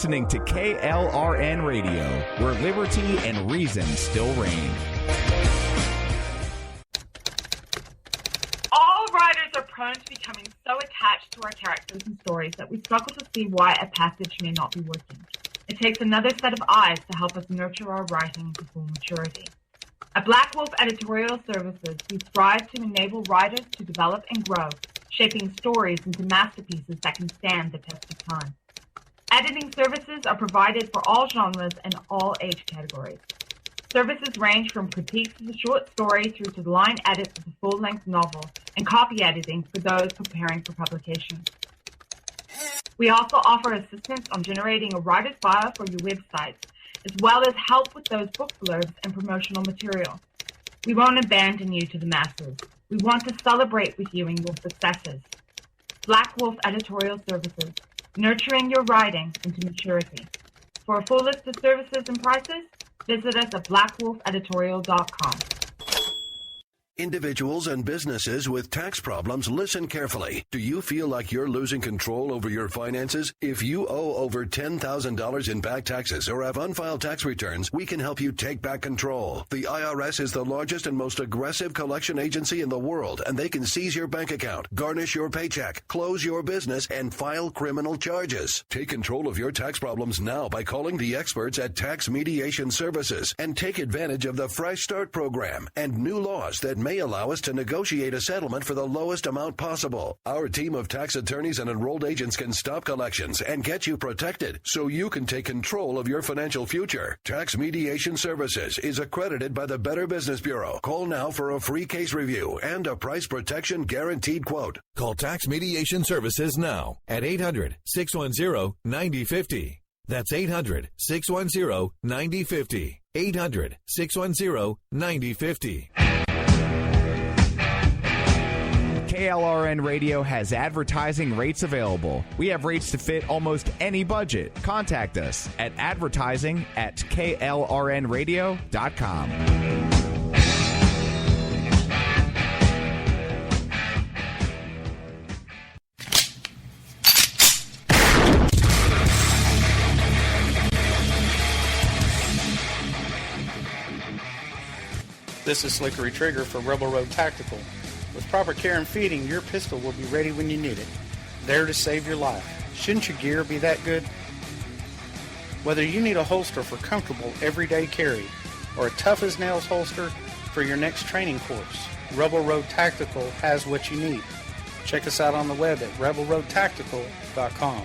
listening to KLRN Radio, where liberty and reason still reign. All writers are prone to becoming so attached to our characters and stories that we struggle to see why a passage may not be working. It takes another set of eyes to help us nurture our writing to full maturity. At Black Wolf Editorial Services, we strive to enable writers to develop and grow, shaping stories into masterpieces that can stand the test of time. Editing services are provided for all genres and all age categories. Services range from critiques of the short story through to the line edits of the full-length novel and copy editing for those preparing for publication. We also offer assistance on generating a writer's bio for your websites, as well as help with those book blurbs and promotional material. We won't abandon you to the masses. We want to celebrate with you in your successes. Black Wolf Editorial Services, nurturing your writing into maturity. For a full list of services and prices, visit us at blackwolfeditorial.com. Individuals and businesses with tax problems, listen carefully. Do you feel like you're losing control over your finances? If you owe over $10,000 in back taxes or have unfiled tax returns, we can help you take back control. The IRS is the largest and most aggressive collection agency in the world, and they can seize your bank account, garnish your paycheck, close your business, and file criminal charges. Take control of your tax problems now by calling the experts at Tax Mediation Services and take advantage of the Fresh Start program and new laws that may allow us to negotiate a settlement for the lowest amount possible. Our team of tax attorneys and enrolled agents can stop collections and get you protected so you can take control of your financial future. Tax Mediation Services is accredited by the Better Business Bureau. Call now for a free case review and a price protection guaranteed quote. Call Tax Mediation Services now at 800-610-9050. That's 800-610-9050. 800-610-9050. KLRN Radio has advertising rates available. We have rates to fit almost any budget. Contact us at advertising@klrnradio.com. This is Slickery Trigger for Rebel Road Tactical. With proper care and feeding, your pistol will be ready when you need it, there to save your life. Shouldn't your gear be that good? Whether you need a holster for comfortable everyday carry or a tough-as-nails holster for your next training course, Rebel Road Tactical has what you need. Check us out on the web at rebelroadtactical.com.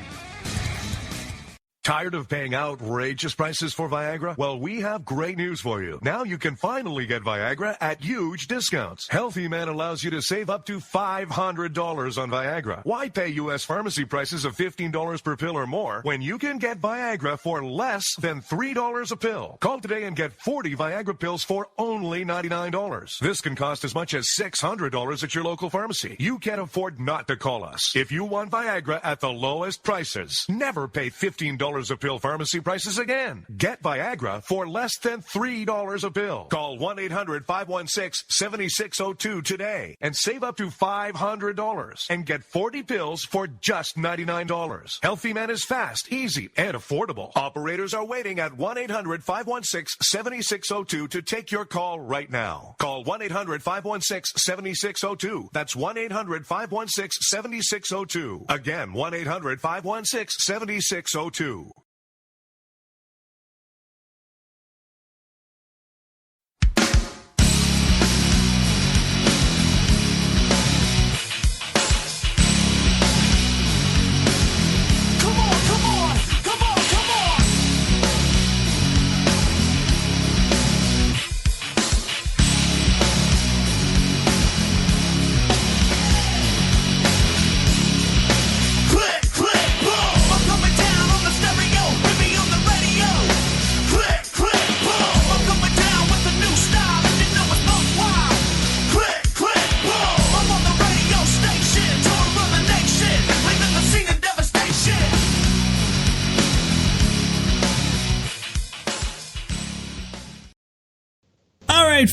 Tired of paying outrageous prices for Viagra? Well, we have great news for you. Now you can finally get Viagra at huge discounts. Healthy Man allows you to save up to $500 on Viagra. Why pay U.S. pharmacy prices of $15 per pill or more when you can get Viagra for less than $3 a pill? Call today and get 40 Viagra pills for only $99. This can cost as much as $600 at your local pharmacy. You can't afford not to call us. If you want Viagra at the lowest prices, never pay $15 a pill pharmacy prices again. Get Viagra for less than $3 a pill. Call 1-800-516-7602 today and save up to $500 and get 40 pills for just $99. Healthy Man is fast, easy, and affordable. Operators are waiting at 1-800-516-7602 to take your call right now. Call 1-800-516-7602. That's 1-800-516-7602. Again, 1-800-516-7602.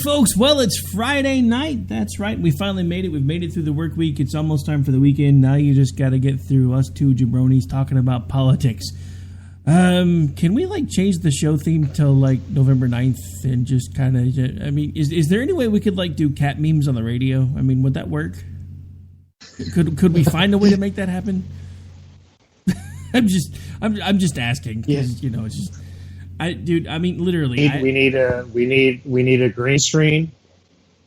Folks, well, it's Friday night. That's right. We finally made it. We've made it through the work week. It's almost time for the weekend. Now you just got to get through us two jabronis talking about politics. Can we change the show theme till November 9th and just kind of? I mean, is there any way we could do cat memes on the radio? I mean, would that work? Could we find a way to make that happen? I'm just asking. Yes. It's just, dude. I mean, literally, we need a green screen.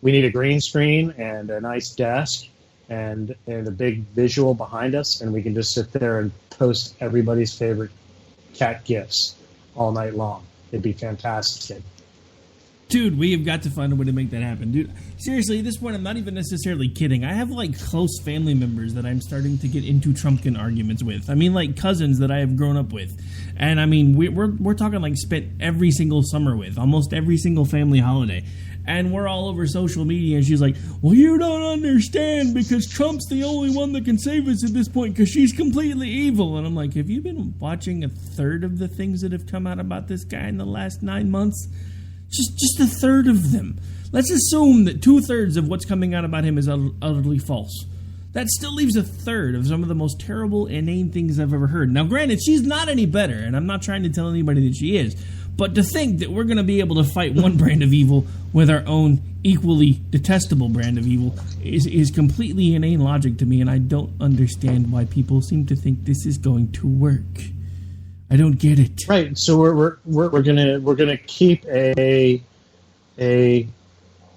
We need a green screen and a nice desk and a big visual behind us, and we can just sit there and post everybody's favorite cat gifs all night long. It'd be fantastic. Dude, we have got to find a way to make that happen. Dude, seriously, at this point, I'm not even necessarily kidding. I have, close family members that I'm starting to get into Trumpkin arguments with. I mean, cousins that I have grown up with. And, I mean, we're talking, spent every single summer with, almost every single family holiday. And we're all over social media, and she's like, well, you don't understand because Trump's the only one that can save us at this point because she's completely evil. And I'm like, have you been watching a third of the things that have come out about this guy in the last 9 months? Just a third of them. Let's assume that 2/3 of what's coming out about him is utterly false. That still leaves a third of some of the most terrible, inane things I've ever heard. Now, granted, she's not any better, and I'm not trying to tell anybody that she is, but to think that we're going to be able to fight one brand of evil with our own equally detestable brand of evil is completely inane logic to me, and I don't understand why people seem to think this is going to work. I don't get it. Right. So we're gonna keep a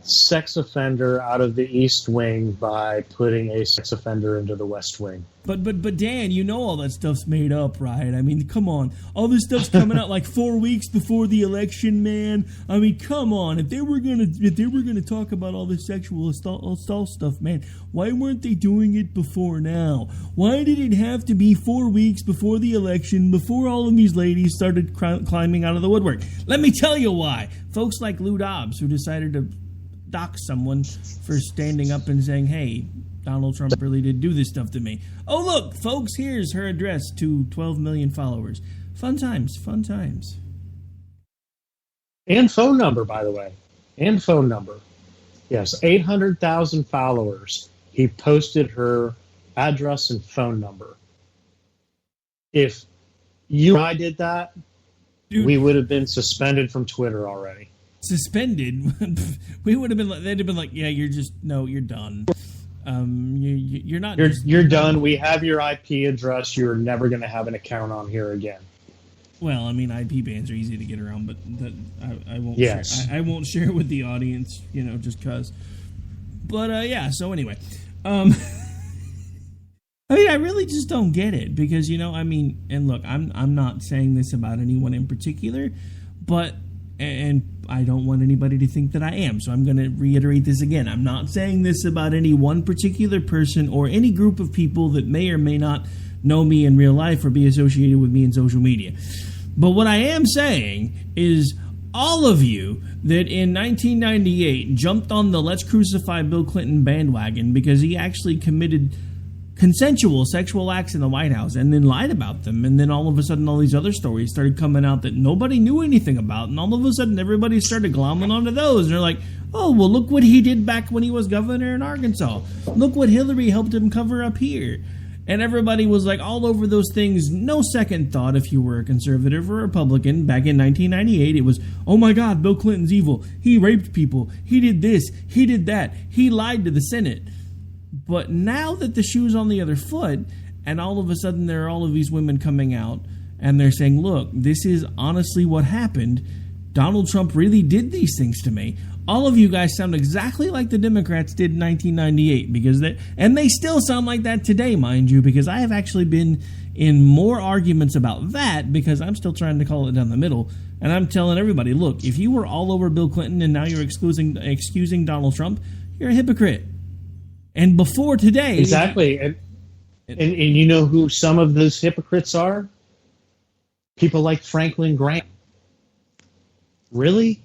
sex offender out of the East Wing by putting a sex offender into the West Wing. But Dan, you know all that stuff's made up, right? I mean, come on. All this stuff's coming out 4 weeks before the election, man. I mean, come on. If they were gonna talk about all this sexual assault stuff, man, why weren't they doing it before now? Why did it have to be 4 weeks before the election, before all of these ladies started climbing out of the woodwork? Let me tell you why. Folks like Lou Dobbs, who decided to dock someone for standing up and saying, hey, Donald Trump really did do this stuff to me. Oh, look, folks, here's her address to 12 million followers. Fun times, fun times. And phone number, by the way. And phone number. Yes, 800,000 followers. He posted her address and phone number. If you and I did that, dude, we would have been suspended from Twitter already. Suspended? We would have been they'd have been like, yeah, you're done. You're not. You're done. We have your IP address. You're never going to have an account on here again. Well, I mean, IP bans are easy to get around, but I won't. Yes. I won't share with the audience, just cause. But yeah. So anyway, I mean, I really just don't get it because and look, I'm not saying this about anyone in particular, but. And I don't want anybody to think that I am, so I'm going to reiterate this again. I'm not saying this about any one particular person or any group of people that may or may not know me in real life or be associated with me in social media. But what I am saying is all of you that in 1998 jumped on the Let's Crucify Bill Clinton bandwagon because he actually committed consensual sexual acts in the White House and then lied about them, and then all of a sudden all these other stories started coming out that nobody knew anything about, and all of a sudden everybody started glomming onto those, and they're like, oh, well, look what he did back when he was governor in Arkansas. Look what Hillary helped him cover up here. And everybody was all over those things, no second thought if you were a conservative or a Republican. Back in 1998, it was, oh my God, Bill Clinton's evil. He raped people. He did this. He did that. He lied to the Senate. But now that the shoe's on the other foot, and all of a sudden there are all of these women coming out, and they're saying, look, this is honestly what happened. Donald Trump really did these things to me. All of you guys sound exactly like the Democrats did in 1998, and they still sound like that today, mind you, because I have actually been in more arguments about that because I'm still trying to call it down the middle, and I'm telling everybody, look, if you were all over Bill Clinton and now you're excusing Donald Trump, you're a hypocrite. And before today... Exactly. And you know who some of those hypocrites are? People like Franklin Graham. Really?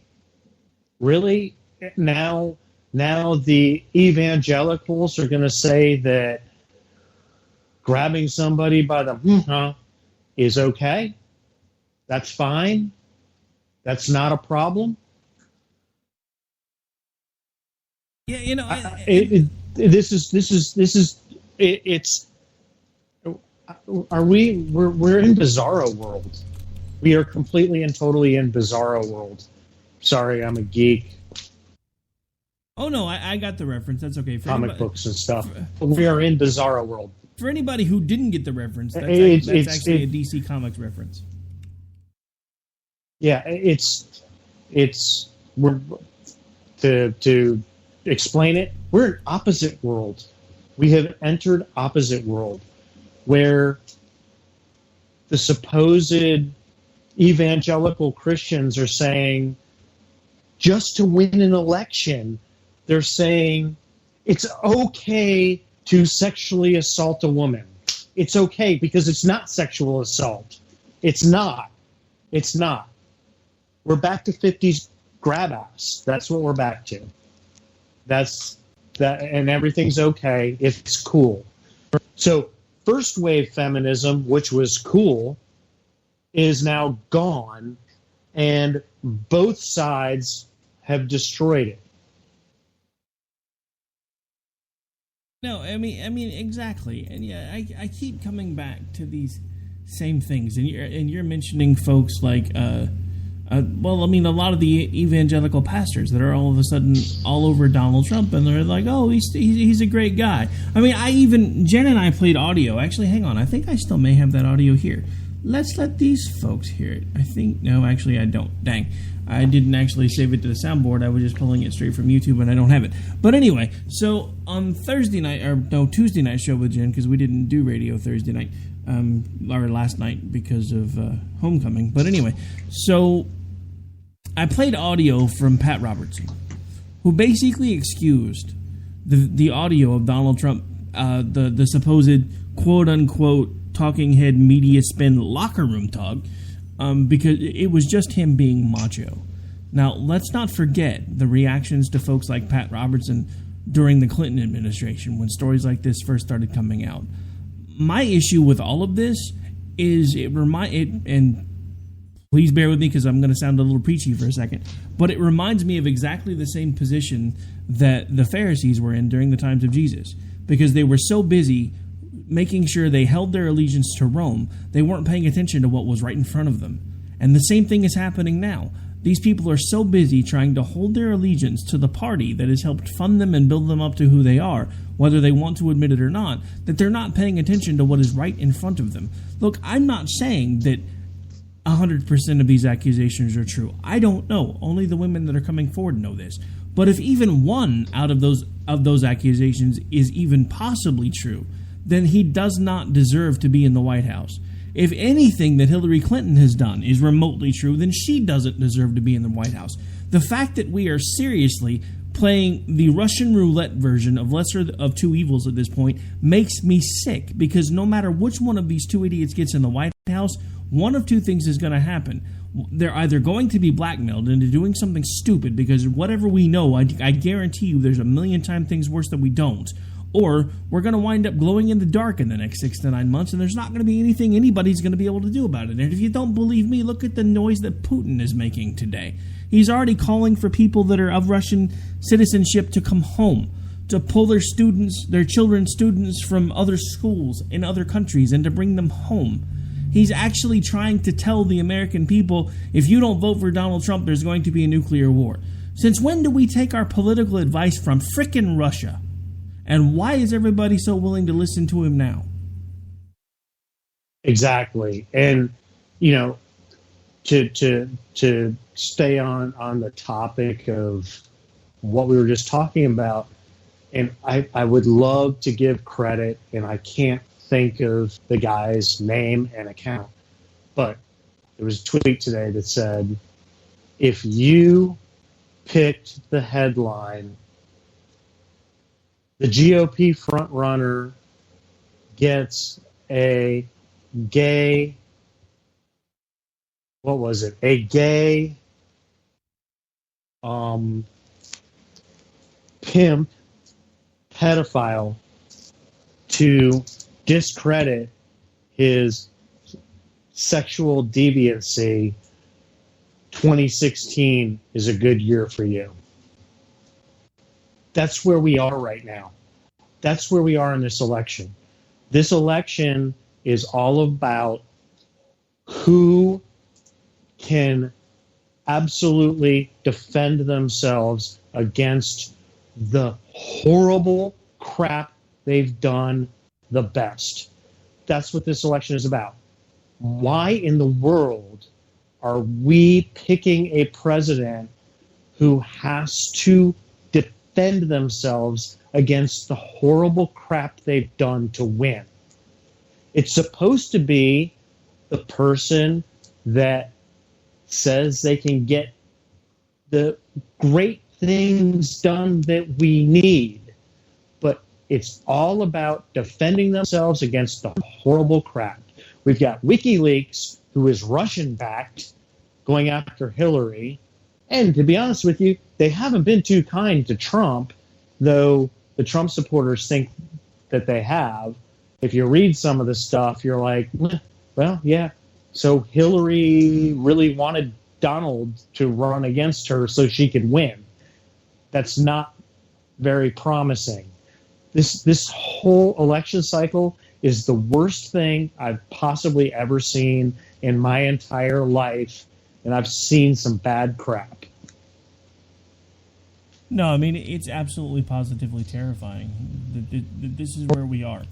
Really? Now the evangelicals are going to say that grabbing somebody by the is okay? That's fine? That's not a problem? Yeah, we're in bizarro world. We are completely and totally in Bizarro world. Sorry, I'm a geek. Oh, no, I got the reference. That's okay. For Comic books and stuff. We are in Bizarro world. For anybody who didn't get the reference, that's actually a DC Comics reference. Yeah, we're to explain it. We're in opposite world. We have entered opposite world, where the supposed evangelical Christians are saying, just to win an election, they're saying it's okay to sexually assault a woman. It's okay because it's not sexual assault. It's not. It's not. We're back to 50s grab ass. That's what we're back to. That's that, and everything's okay. It's cool. So first wave feminism, which was cool, is now gone, and both sides have destroyed it. No, I mean exactly, and yeah, I keep coming back to these same things, and you're mentioning folks like, well, I mean, a lot of the evangelical pastors that are all of a sudden all over Donald Trump, and they're like, oh, he's a great guy. I mean, Jen and I played audio. Actually, hang on, I think I still may have that audio here. Let's let these folks hear it. No, actually I don't. Dang. I didn't actually save it to the soundboard. I was just pulling it straight from YouTube, and I don't have it. But anyway, so on Tuesday night show with Jen, because we didn't do radio Thursday night, or last night because of homecoming. But anyway, so I played audio from Pat Robertson, who basically excused the audio of Donald Trump, the supposed quote-unquote talking head media spin locker room talk, because it was just him being macho. Now, let's not forget the reactions to folks like Pat Robertson during the Clinton administration when stories like this first started coming out. My issue with all of this is and please bear with me because I'm going to sound a little preachy for a second, but it reminds me of exactly the same position that the Pharisees were in during the times of Jesus, because they were so busy making sure they held their allegiance to Rome, they weren't paying attention to what was right in front of them. And the same thing is happening now. These people are so busy trying to hold their allegiance to the party that has helped fund them and build them up to who they are, whether they want to admit it or not, that they're not paying attention to what is right in front of them. Look, I'm not saying that 100% of these accusations are true. I don't know. Only the women that are coming forward know this. But if even one out of those accusations is even possibly true, then he does not deserve to be in the White House. If anything that Hillary Clinton has done is remotely true, then she doesn't deserve to be in the White House. The fact that we are seriously playing the Russian roulette version of lesser of two evils at this point makes me sick, because no matter which one of these two idiots gets in the White House, one of two things is going to happen. They're either going to be blackmailed into doing something stupid, because whatever we know, I guarantee you there's a million times things worse that we don't. Or we're going to wind up glowing in the dark in the next 6 to 9 months, and there's not going to be anything anybody's going to be able to do about it. And if you don't believe me, look at the noise that Putin is making today. He's already calling for people that are of Russian citizenship to come home, to pull their children's students from other schools in other countries and to bring them home. He's actually trying to tell the American people, if you don't vote for Donald Trump, there's going to be a nuclear war. Since when do we take our political advice from frickin' Russia? And why is everybody so willing to listen to him now? Exactly. And, to stay on the topic of what we were just talking about, and I would love to give credit, and I can't think of the guy's name and account, but there was a tweet today that said, if you picked the headline, the GOP frontrunner gets a gay, pimp pedophile to discredit his sexual deviancy, 2016 is a good year for you. That's where we are right now. That's where we are in this election. This election is all about who can absolutely defend themselves against the horrible crap they've done the best. That's what this election is about. Why in the world are we picking a president who has to defend themselves against the horrible crap they've done to win? It's supposed to be the person that says they can get the great things done that we need. But it's all about defending themselves against the horrible crap. We've got WikiLeaks, who is Russian-backed, going after Hillary. And to be honest with you, they haven't been too kind to Trump, though the Trump supporters think that they have. If you read some of the stuff, you're like, well, yeah. So Hillary really wanted Donald to run against her so she could win. That's not very promising. This whole election cycle is the worst thing I've possibly ever seen in my entire life, and I've seen some bad crap. No, I mean, it's absolutely positively terrifying. This is where we are.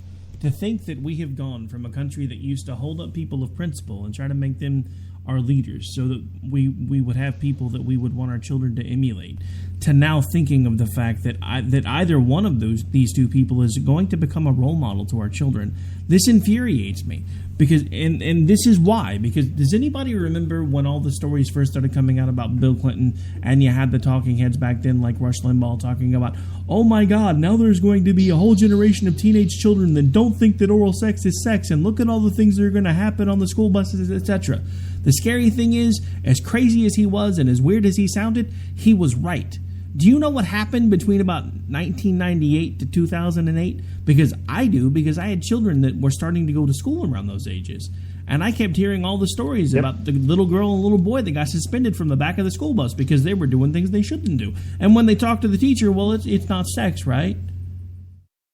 To think that we have gone from a country that used to hold up people of principle and try to make them our leaders so that we would have people that we would want our children to emulate, to now thinking of the fact that that either one of these two people is going to become a role model to our children. This infuriates me. Because and this is why. Because does anybody remember when all the stories first started coming out about Bill Clinton, and you had the talking heads back then like Rush Limbaugh talking about, oh my God, now there's going to be a whole generation of teenage children that don't think that oral sex is sex, and look at all the things that are going to happen on the school buses, etc. The scary thing is, as crazy as he was and as weird as he sounded, he was right. Do you know what happened between about 1998 to 2008? Because I do, because I had children that were starting to go to school around those ages. And I kept hearing all the stories about the little girl and little boy that got suspended from the back of the school bus because they were doing things they shouldn't do. And when they talked to the teacher, well, it's not sex, right?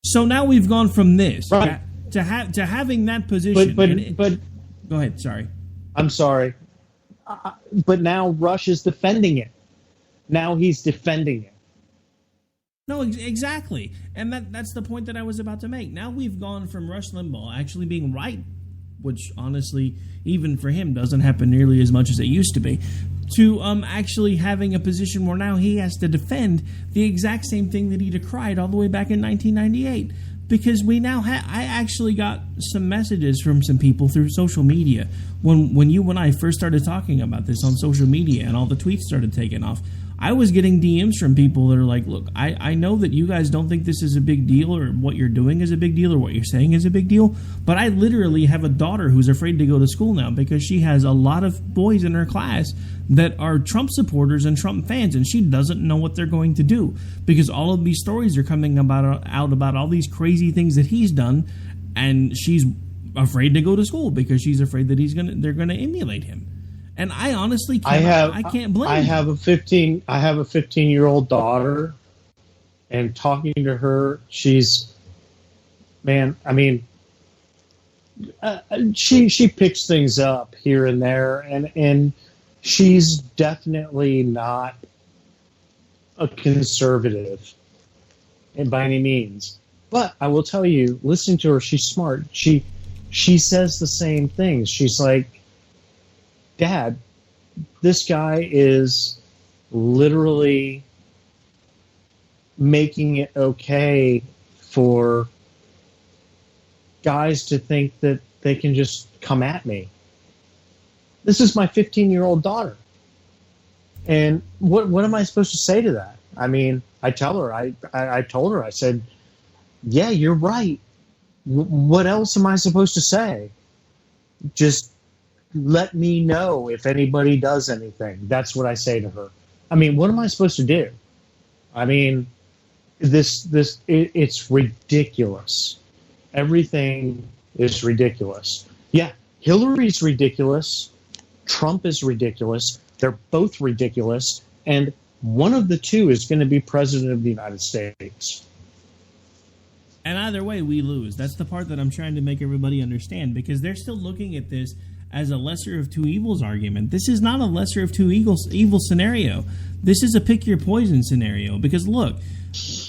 So now we've gone from this to having that position. But go ahead, sorry. I'm sorry. But now Rush is defending it. Now he's defending it. No, exactly. And that's the point that I was about to make. Now we've gone from Rush Limbaugh actually being right, which honestly, even for him, doesn't happen nearly as much as it used to be, to actually having a position where now he has to defend the exact same thing that he decried all the way back in 1998. Because we now I actually got some messages from some people through social media. When you and I first started talking about this on social media and all the tweets started taking off, I was getting DMs from people that are like, look, I know that you guys don't think this is a big deal or what you're doing is a big deal or what you're saying is a big deal, but I literally have a daughter who's afraid to go to school now because she has a lot of boys in her class that are Trump supporters and Trump fans, and she doesn't know what they're going to do because all of these stories are coming out about all these crazy things that he's done, and she's afraid to go to school because she's afraid that they're gonna emulate him. And I honestly can't. I can't blame. I have a 15-year-old daughter, and talking to her, she's, man. I mean, she picks things up here and there, and she's definitely not a conservative, and by any means. But I will tell you, listening to her, she's smart. She says the same things. She's like, Dad, this guy is literally making it okay for guys to think that they can just come at me. This is my 15-year-old daughter. And what am I supposed to say to that? I mean, I told her, I said, yeah, you're right. What else am I supposed to say? Just let me know if anybody does anything. That's what I say to her. I mean, what am I supposed to do? I mean, it's ridiculous. Everything is ridiculous. Yeah, Hillary's ridiculous. Trump is ridiculous. They're both ridiculous. And one of the two is going to be president of the United States. And either way, we lose. That's the part that I'm trying to make everybody understand, because they're still looking at this as a lesser of two evils argument. This is not a lesser of two evil scenario. This is a pick your poison scenario. Because look,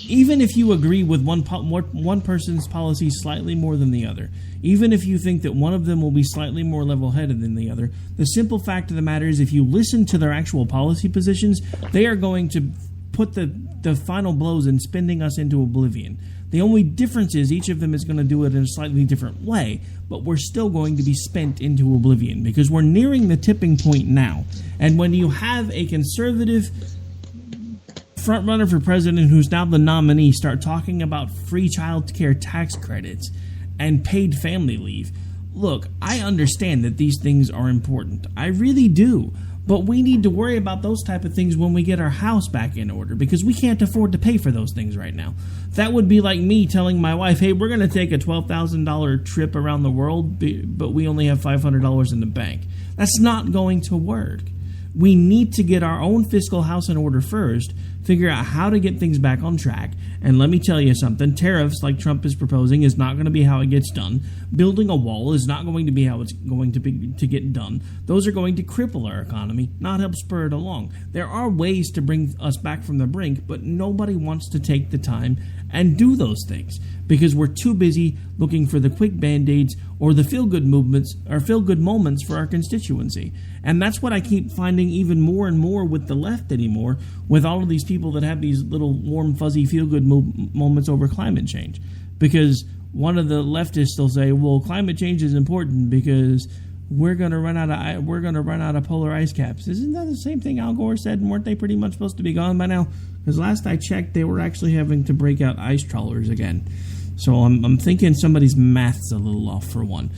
even if you agree with one person's policy slightly more than the other, even if you think that one of them will be slightly more level-headed than the other, the simple fact of the matter is if you listen to their actual policy positions, they are going to put the final blows in spinning us into oblivion. The only difference is each of them is going to do it in a slightly different way, but we're still going to be spent into oblivion because we're nearing the tipping point now. And when you have a conservative frontrunner for president who's now the nominee start talking about free child care tax credits and paid family leave, look, I understand that these things are important. I really do. But we need to worry about those type of things when we get our house back in order because we can't afford to pay for those things right now. That would be like me telling my wife, hey, we're going to take a $12,000 trip around the world, but we only have $500 in the bank. That's not going to work. We need to get our own fiscal house in order first, figure out how to get things back on track. And let me tell you something, tariffs like Trump is proposing is not going to be how it gets done. Building a wall is not going to be how it's going to get done. Those are going to cripple our economy, not help spur it along. There are ways to bring us back from the brink, but nobody wants to take the time and do those things because we're too busy looking for the quick band-aids or the feel-good movements or feel-good moments for our constituency. And that's what I keep finding even more and more with the left anymore, with all of these people that have these little warm, fuzzy, feel-good moments over climate change. Because one of the leftists will say, well, climate change is important because we're going to run out of polar ice caps. Isn't that the same thing Al Gore said? And weren't they pretty much supposed to be gone by now? Because last I checked, they were actually having to break out ice trawlers again. So I'm thinking somebody's math's a little off for one.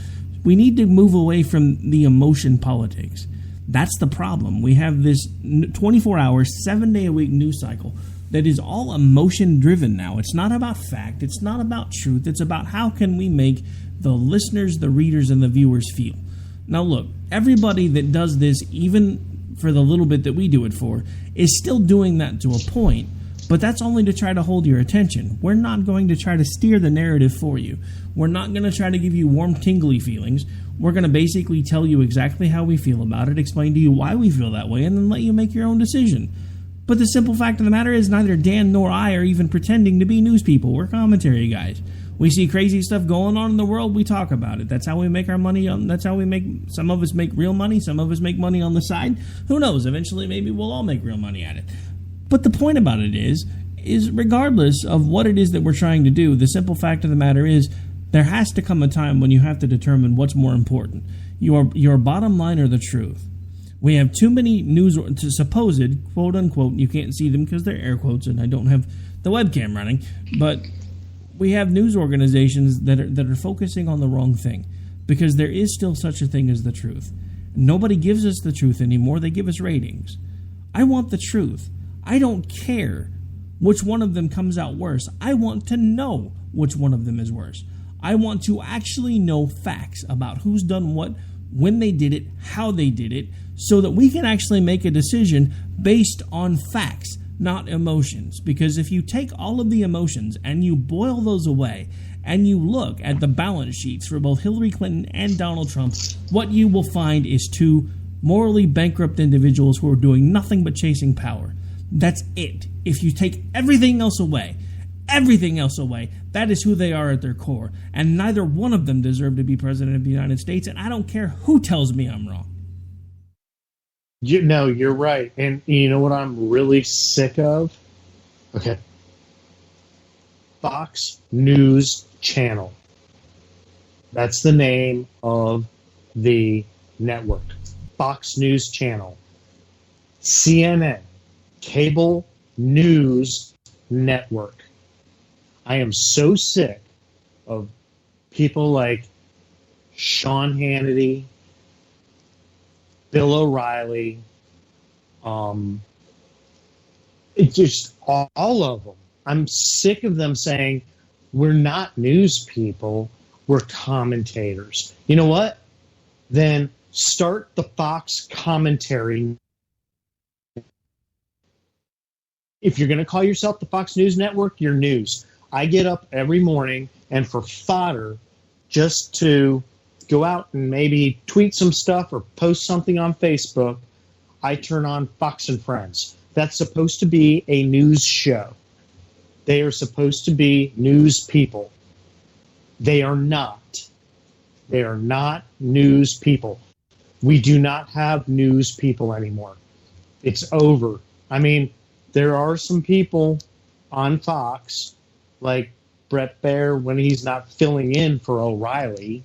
We need to move away from the emotion politics. That's the problem. We have this 24-hour, 7-day-a-week news cycle that is all emotion-driven now. It's not about fact. It's not about truth. It's about how can we make the listeners, the readers, and the viewers feel. Now, look, everybody that does this, even for the little bit that we do it for, is still doing that to a point, but that's only to try to hold your attention. We're not going to try to steer the narrative for you. We're not going to try to give you warm, tingly feelings. We're going to basically tell you exactly how we feel about it, explain to you why we feel that way, and then let you make your own decision. But the simple fact of the matter is neither Dan nor I are even pretending to be news people. We're commentary guys. We see crazy stuff going on in the world, we talk about it. That's how we make our money. That's how we make, some of us make real money, some of us make money on the side. Who knows? Eventually, maybe we'll all make real money at it. But the point about it is regardless of what it is that we're trying to do, the simple fact of the matter is there has to come a time when you have to determine what's more important, your bottom line or the truth. We have too many news, supposed, quote-unquote, you can't see them because they're air quotes and I don't have the webcam running, but we have news organizations that are focusing on the wrong thing because there is still such a thing as the truth. Nobody gives us the truth anymore. They give us ratings. I want the truth. I don't care which one of them comes out worse. I want to know which one of them is worse. I want to actually know facts about who's done what, when they did it, how they did it, so that we can actually make a decision based on facts, not emotions. Because if you take all of the emotions and you boil those away and you look at the balance sheets for both Hillary Clinton and Donald Trump, what you will find is two morally bankrupt individuals who are doing nothing but chasing power. That's it. If you take everything else away, that is who they are at their core. And neither one of them deserve to be president of the United States, and I don't care who tells me I'm wrong. No, you're right. And you know what I'm really sick of? Okay. Fox News Channel. That's the name of the network. Fox News Channel. CNN. Cable News Network. I am so sick of people like Sean Hannity, Bill O'Reilly, it's just all of them. I'm sick of them saying, we're not news people, we're commentators. You know what? Then start the Fox commentary. If you're going to call yourself the Fox News Network, you're news. I get up every morning and for fodder just to go out and maybe tweet some stuff or post something on Facebook, I turn on Fox and Friends. That's supposed to be a news show. They are supposed to be news people. They are not. They are not news people. We do not have news people anymore. It's over. I mean, there are some people on Fox, like Brett Baer when he's not filling in for O'Reilly,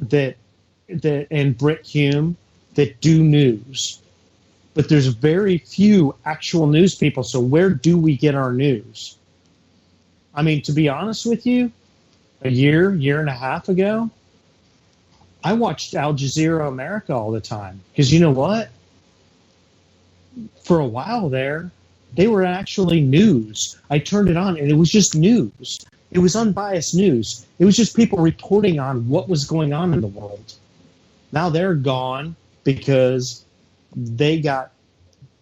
that and Britt Hume that do news. But there's very few actual news people. So where do we get our news? I mean, to be honest with you, a year and a half ago, I watched Al Jazeera America all the time. Because you know what? For a while there, they were actually news. I turned it on, and it was just news. It was unbiased news. It was just people reporting on what was going on in the world. Now they're gone because they got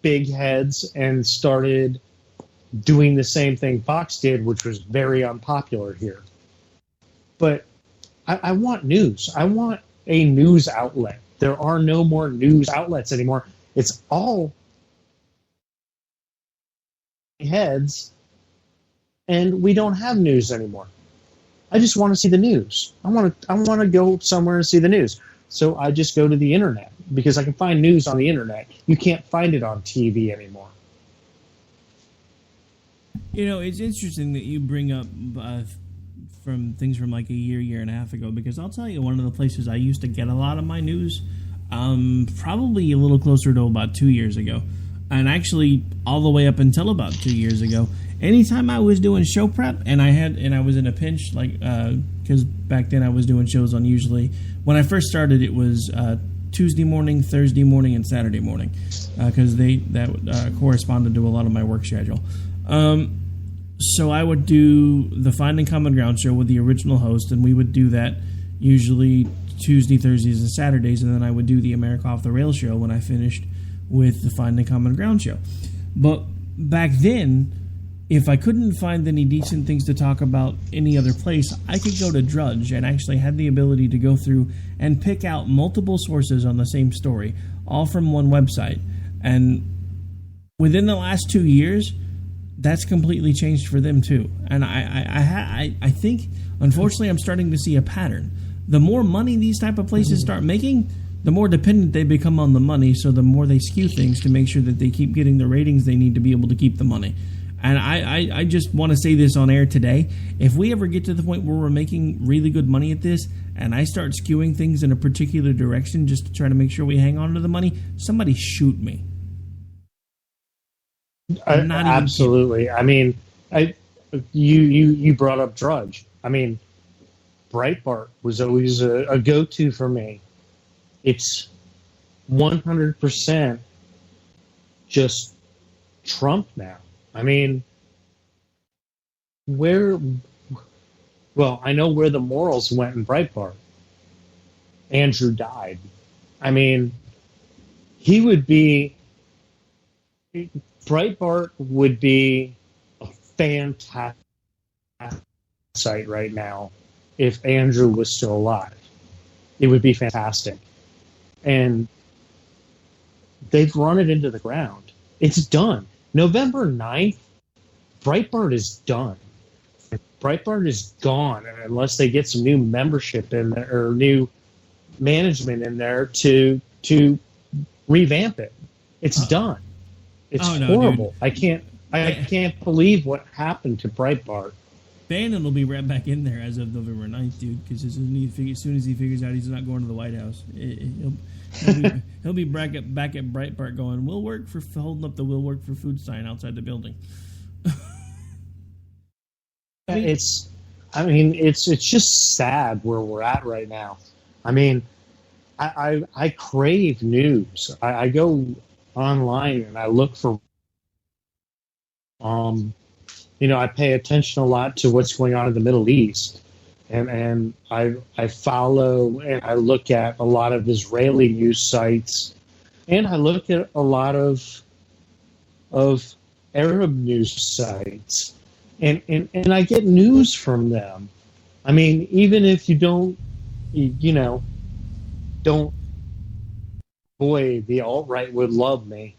big heads and started doing the same thing Fox did, which was very unpopular here. But I want news. I want a news outlet. There are no more news outlets anymore. It's all heads, and we don't have news anymore. I just want to see the news. I want to go somewhere and see the news. So I just go to the internet because I can find news on the internet. You can't find it on TV anymore. You know, it's interesting that you bring up from things from like a year and a half ago, because I'll tell you, one of the places I used to get a lot of my news, probably a little closer to about 2 years ago, and actually all the way up until about 2 years ago, anytime I was doing show prep and I was in a pinch, like because back then I was doing shows on usually, when I first started, it was Tuesday morning, Thursday morning, and Saturday morning, because that corresponded to a lot of my work schedule. So I would do the Finding Common Ground show with the original host, and we would do that usually Tuesday, Thursdays, and Saturdays, and then I would do the America Off the Rails show when I finished with the Finding Common Ground show. But back then, if I couldn't find any decent things to talk about any other place, I could go to Drudge and actually had the ability to go through and pick out multiple sources on the same story, all from one website. And within the last 2 years, that's completely changed for them too. And I think, unfortunately, I'm starting to see a pattern. The more money these type of places start making, the more dependent they become on the money, so the more they skew things to make sure that they keep getting the ratings they need to be able to keep the money. And I just want to say this on air today. If we ever get to the point where we're making really good money at this, and I start skewing things in a particular direction just to try to make sure we hang on to the money, somebody shoot me. Absolutely. I mean, you brought up Drudge. I mean, Breitbart was always a go-to for me. It's 100% just Trump now. I mean, I know where the morals went in Breitbart. Andrew died. I mean, Breitbart would be a fantastic site right now if Andrew was still alive. It would be fantastic. And they've run it into the ground. It's done. November 9th, Breitbart is done. Breitbart is gone unless they get some new membership in there or new management in there to revamp it. It's done. It's horrible. Dude. I can't believe what happened to Breitbart. Bannon will be right back in there as of November 9th, dude, because as soon as he figures out he's not going to the White House, he'll be back at Breitbart going, "We'll work for holding up the "We'll work for" food sign outside the building." It's just sad where we're at right now. I mean, I crave news. I go online and I look for, I pay attention a lot to what's going on in the Middle East, and I follow and I look at a lot of Israeli news sites, and I look at a lot of Arab news sites, and I get news from them. I mean, even if you don't you know, don't, boy, the alt-right would love me.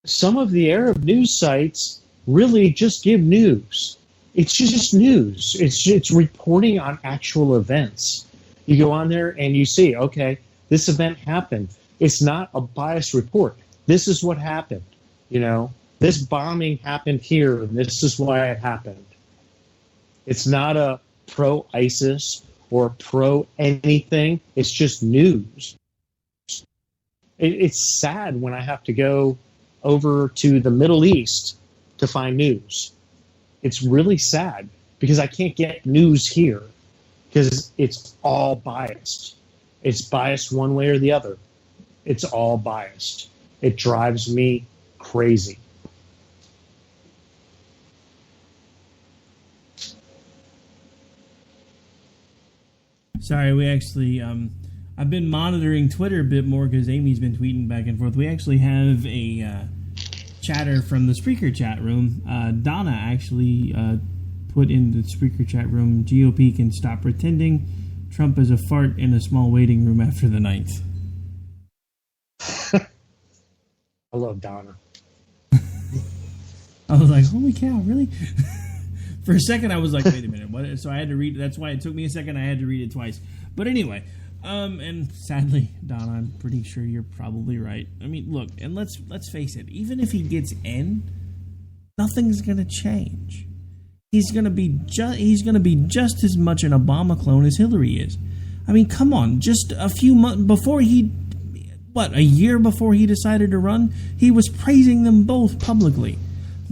Some of the Arab news sites really just give news. It's just news. It's reporting on actual events. You go on there and you see, okay, this event happened. It's not a biased report. This is what happened. This bombing happened here, and this is why it happened. It's not a pro-ISIS or pro-anything. It's just news. It's sad when I have to go over to the Middle East to find news. It's really sad because I can't get news here because it's all biased. It's biased one way or the other. It's all biased. It drives me crazy. Sorry, we actually, I've been monitoring Twitter a bit more because Amy's been tweeting back and forth. We actually have a chatter from the Spreaker chat room. Donna actually put in the Spreaker chat room, GOP can stop pretending Trump is a fart in a small waiting room after the 9th. I love Donna. I was like, holy cow, really? For a second, I was like, wait a minute. What? So I had to read. That's why it took me a second. I had to read it twice. But anyway, and sadly, Donna, I'm pretty sure you're probably right. I mean, look, and let's face it. Even if he gets in, nothing's going to change. He's going to be just as much an Obama clone as Hillary is. I mean, come on. Just a few months before a year before he decided to run, he was praising them both publicly.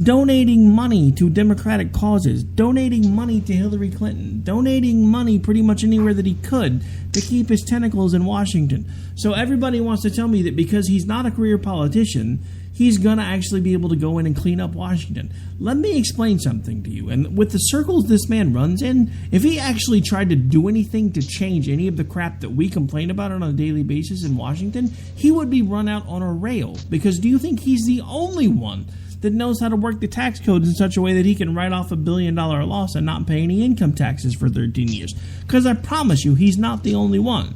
Donating money to Democratic causes, donating money to Hillary Clinton, donating money pretty much anywhere that he could to keep his tentacles in Washington. So everybody wants to tell me that because he's not a career politician, he's going to actually be able to go in and clean up Washington. Let me explain something to you. And with the circles this man runs in, if he actually tried to do anything to change any of the crap that we complain about on a daily basis in Washington, he would be run out on a rail. Because do you think he's the only one that knows how to work the tax codes in such a way that he can write off $1 billion loss and not pay any income taxes for 13 years? Because I promise you, he's not the only one.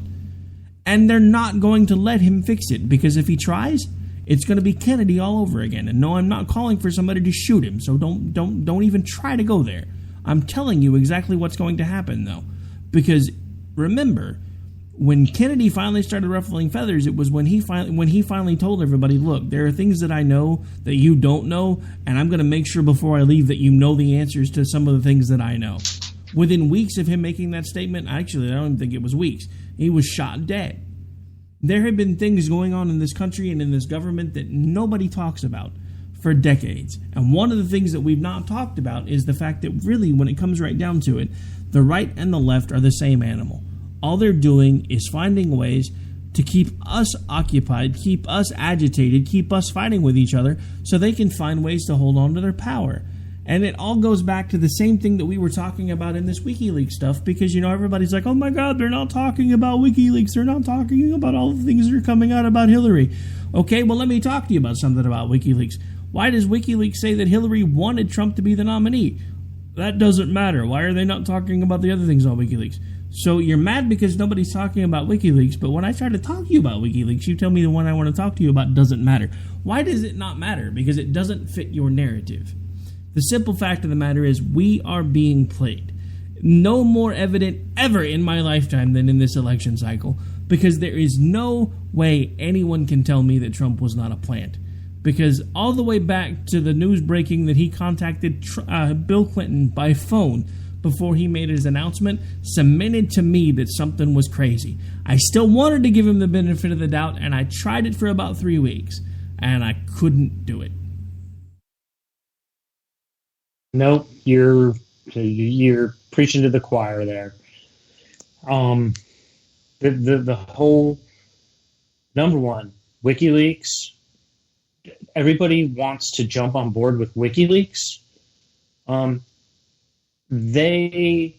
And they're not going to let him fix it, because if he tries, it's going to be Kennedy all over again. And no, I'm not calling for somebody to shoot him, so don't even try to go there. I'm telling you exactly what's going to happen, though. Because remember, when Kennedy finally started ruffling feathers, it was when he finally told everybody, look, there are things that I know that you don't know, and I'm going to make sure before I leave that you know the answers to some of the things that I know. Within weeks of him making that statement, actually, I don't even think it was weeks, he was shot dead. There have been things going on in this country and in this government that nobody talks about for decades. And one of the things that we've not talked about is the fact that really, when it comes right down to it, the right and the left are the same animal. All they're doing is finding ways to keep us occupied, keep us agitated, keep us fighting with each other so they can find ways to hold on to their power. And it all goes back to the same thing that we were talking about in this WikiLeaks stuff, because, everybody's like, oh my God, they're not talking about WikiLeaks. They're not talking about all the things that are coming out about Hillary. Okay, well, let me talk to you about something about WikiLeaks. Why does WikiLeaks say that Hillary wanted Trump to be the nominee? That doesn't matter. Why are they not talking about the other things on WikiLeaks? So you're mad because nobody's talking about WikiLeaks, but when I try to talk to you about WikiLeaks, you tell me the one I want to talk to you about doesn't matter. Why does it not matter? Because it doesn't fit your narrative. The simple fact of the matter is we are being played. No more evident ever in my lifetime than in this election cycle, because there is no way anyone can tell me that Trump was not a plant. Because all the way back to the news breaking that he contacted Bill Clinton by phone before he made his announcement cemented to me that something was crazy. I still wanted to give him the benefit of the doubt, and I tried it for about 3 weeks, and I couldn't do it. Nope, you're preaching to the choir there. The whole, number one, WikiLeaks. Everybody wants to jump on board with WikiLeaks. They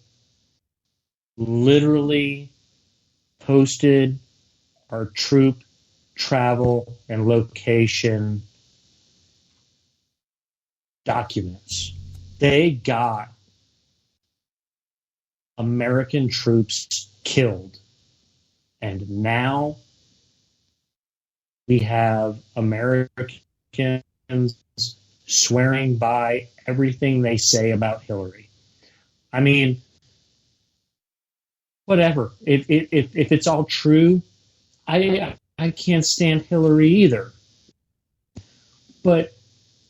literally posted our troop travel and location documents. They got American troops killed. And now we have Americans swearing by everything they say about Hillary. I mean, whatever. If it's all true, I can't stand Hillary either. But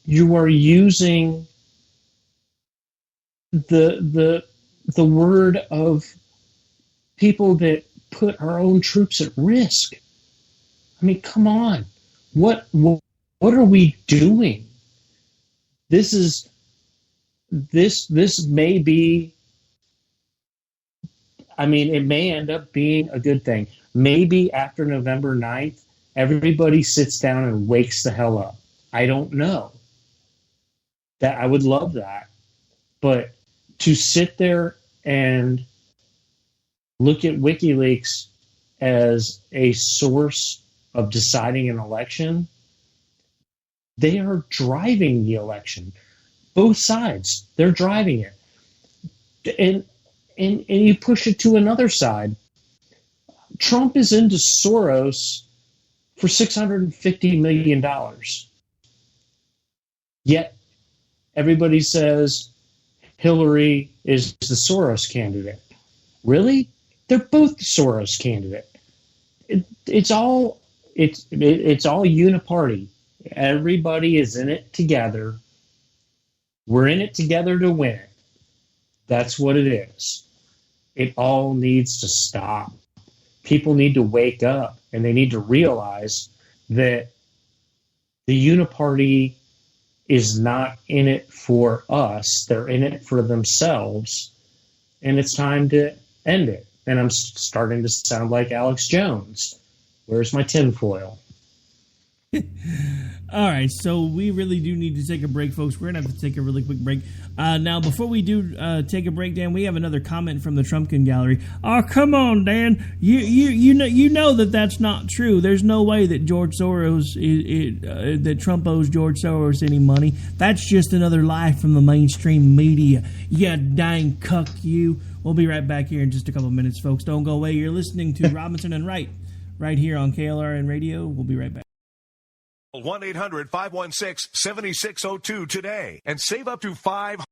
you are using the word of people that put our own troops at risk. I mean, come on. What are we doing? This may be, I mean, it may end up being a good thing. Maybe after November 9th, everybody sits down and wakes the hell up. I don't know. That I would love that. But to sit there and look at WikiLeaks as a source of deciding an election, they are driving the election. Both sides, they're driving it. And you push it to another side. Trump is into Soros for $650 million. Yet everybody says Hillary is the Soros candidate. Really? They're both the Soros candidate. It's all uniparty. Everybody is in it together. We're in it together to win it. That's what it is. It all needs to stop. People need to wake up, and they need to realize that the uniparty is not in it for us. They're in it for themselves, and it's time to end it. And I'm starting to sound like Alex Jones. Where's my tinfoil? All right, so we really do need to take a break, folks. We're going to have to take a really quick break. Now, before we do take a break, Dan, we have another comment from the Trumpkin Gallery. Oh, come on, Dan. You know that that's not true. There's no way that George Soros, that Trump owes George Soros any money. That's just another lie from the mainstream media. You dang cuck, you. We'll be right back here in just a couple of minutes, folks. Don't go away. You're listening to Robinson and Wright right here on KLRN Radio. We'll be right back. 1-800-516-7602 today and save up to $500.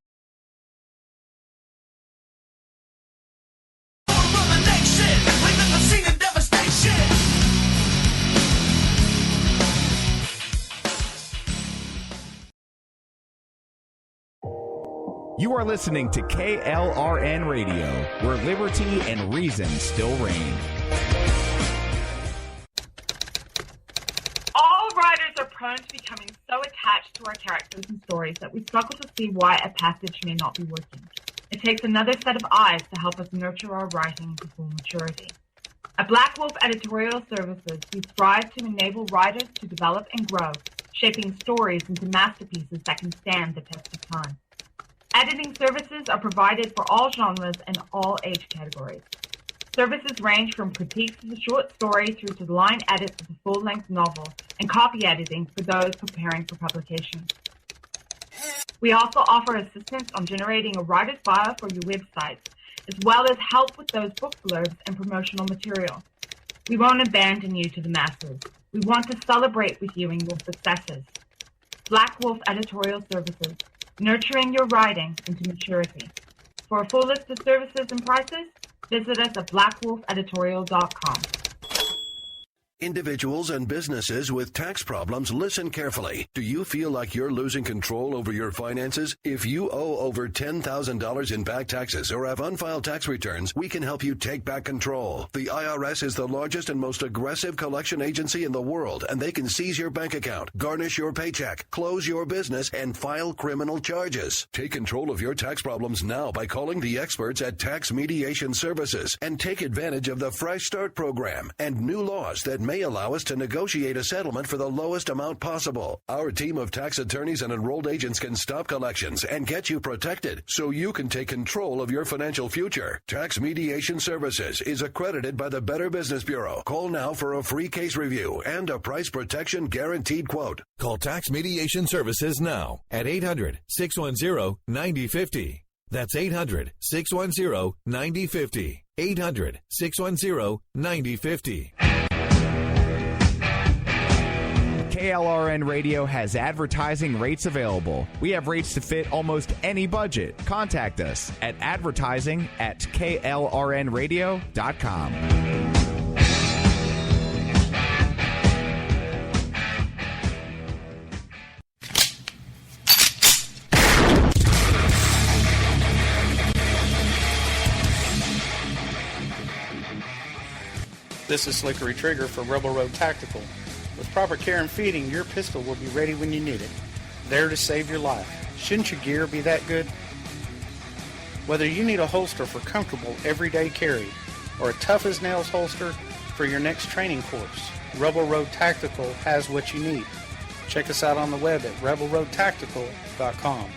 You are listening to KLRN Radio, where liberty and reason still reign. Writers are prone to becoming so attached to our characters and stories that we struggle to see why a passage may not be working. It takes another set of eyes to help us nurture our writing to full maturity. At Black Wolf Editorial Services, we strive to enable writers to develop and grow, shaping stories into masterpieces that can stand the test of time. Editing services are provided for all genres and all age categories. Services range from critiques of the short story through to the line edits of the full-length novel and copy editing for those preparing for publication. We also offer assistance on generating a writer's bio for your websites, as well as help with those book blurbs and promotional material. We won't abandon you to the masses. We want to celebrate with you in your successes. Black Wolf Editorial Services, nurturing your writing into maturity. For a full list of services and prices, visit us at blackwolfeditorial.com. Individuals and businesses with tax problems, listen carefully. Do you feel like you're losing control over your finances? If you owe over $10,000 in back taxes or have unfiled tax returns, we can help you take back control. The IRS is the largest and most aggressive collection agency in the world, and they can seize your bank account, garnish your paycheck, close your business, and file criminal charges. Take control of your tax problems now by calling the experts at Tax Mediation Services and take advantage of the Fresh Start program and new laws that may allow us to negotiate a settlement for the lowest amount possible. Our team of tax attorneys and enrolled agents can stop collections and get you protected so you can take control of your financial future. Tax Mediation Services is accredited by the Better Business Bureau. Call now for a free case review and a price protection guaranteed quote. Call Tax Mediation Services now at 800-610-9050. That's 800-610-9050. 800-610-9050. KLRN Radio has advertising rates available. We have rates to fit almost any budget. Contact us at advertising@klrnradio.com. This is Slickery Trigger for Rebel Road Tactical. With proper care and feeding, your pistol will be ready when you need it. There to save your life. Shouldn't your gear be that good? Whether you need a holster for comfortable everyday carry or a tough-as-nails holster for your next training course, Rebel Road Tactical has what you need. Check us out on the web at rebelroadtactical.com.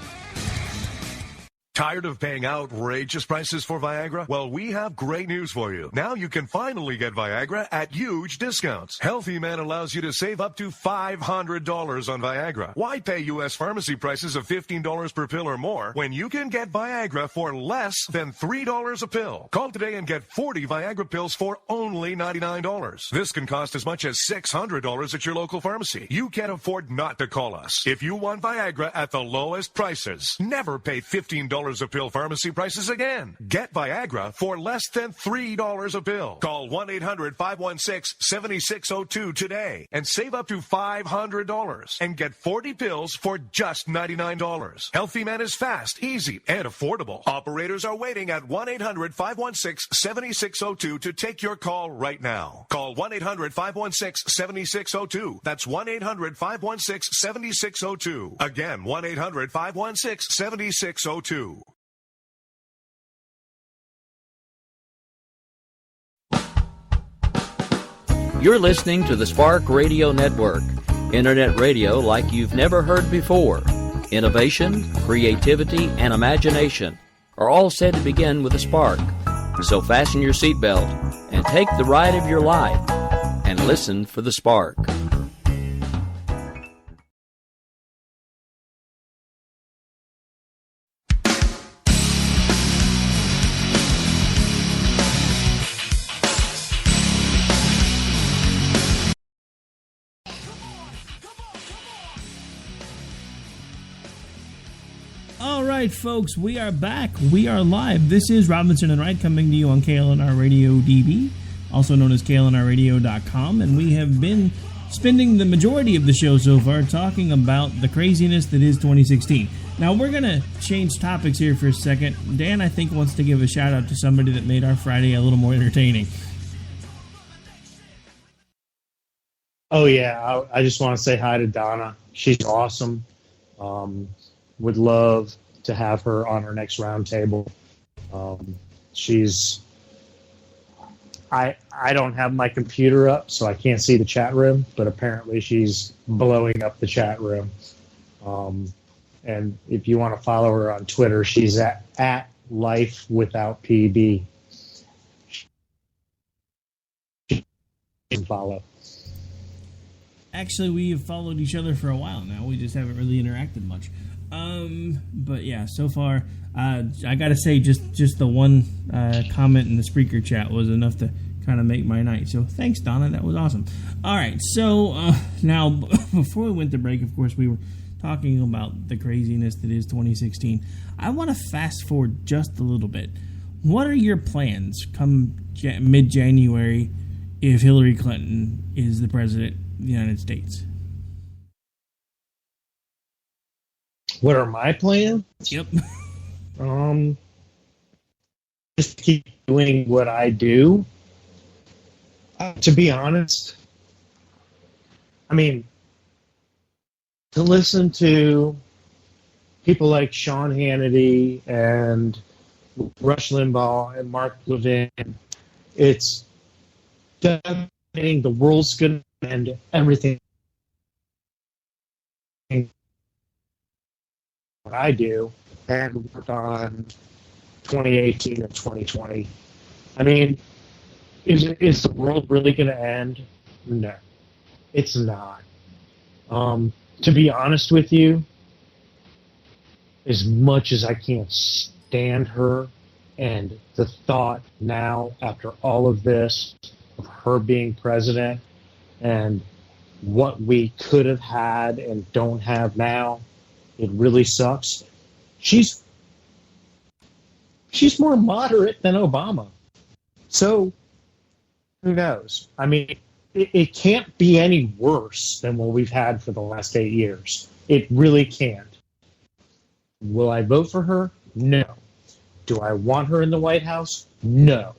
Tired of paying outrageous prices for Viagra? Well, we have great news for you. Now you can finally get Viagra at huge discounts. Healthy Man allows you to save up to $500 on Viagra. Why pay U.S. pharmacy prices of $15 per pill or more when you can get Viagra for less than $3 a pill? Call today and get 40 Viagra pills for only $99. This can cost as much as $600 at your local pharmacy. You can't afford not to call us. If you want Viagra at the lowest prices, never pay $15 a pill pharmacy prices again. Get Viagra for less than $3 a pill. Call 1-800-516-7602 today and save up to $500 and get 40 pills for just $99. Healthy Man is fast, easy, and affordable. Operators are waiting at 1-800-516-7602 to take your call right now. Call 1-800-516-7602. That's 1-800-516-7602. Again, 1-800-516-7602. You're listening to the Spark Radio Network, internet radio like you've never heard before. Innovation, creativity, and imagination are all said to begin with a spark. So fasten your seatbelt and take the ride of your life and listen for the spark. All right, folks, we are back. We are live. This is Robinson and Wright coming to you on KLNR Radio DB, also known as KLNRradio.com, and we have been spending the majority of the show so far talking about the craziness that is 2016. Now, we're going to change topics here for a second. Dan, I think, wants to give a shout-out to somebody that made our Friday a little more entertaining. Oh, yeah. I just want to say hi to Donna. She's awesome. Would love to have her on our next roundtable. I don't have my computer up, so I can't see the chat room, but apparently she's blowing up the chat room. And if you want to follow her on Twitter, she's at Life Without PB. You can follow. Actually, we have followed each other for a while now. We just haven't really interacted much. But yeah, so far, I gotta say, just the one comment in the Spreaker chat was enough to kind of make my night. So thanks, Donna. That was awesome. All right, so now, before we went to break, of course, we were talking about the craziness that is 2016. I want to fast forward just a little bit. What are your plans come mid-January if Hillary Clinton is the president of the United States? What are my plans? Yep. Just keep doing what I do. To be honest, I mean, to listen to people like Sean Hannity and Rush Limbaugh and Mark Levin, it's devastating. The world's going to end. Everything what I do and work on 2018 and 2020. I mean, is the world really going to end? No, it's not. To be honest with you, as much as I can't stand stand her, and the thought now, after all of this, of her being president and what we could have had and don't have now, it really sucks. She's more moderate than Obama. So, who knows? I mean, it can't be any worse than what we've had for the last 8 years. It really can't. Will I vote for her? No. Do I want her in the White House? No.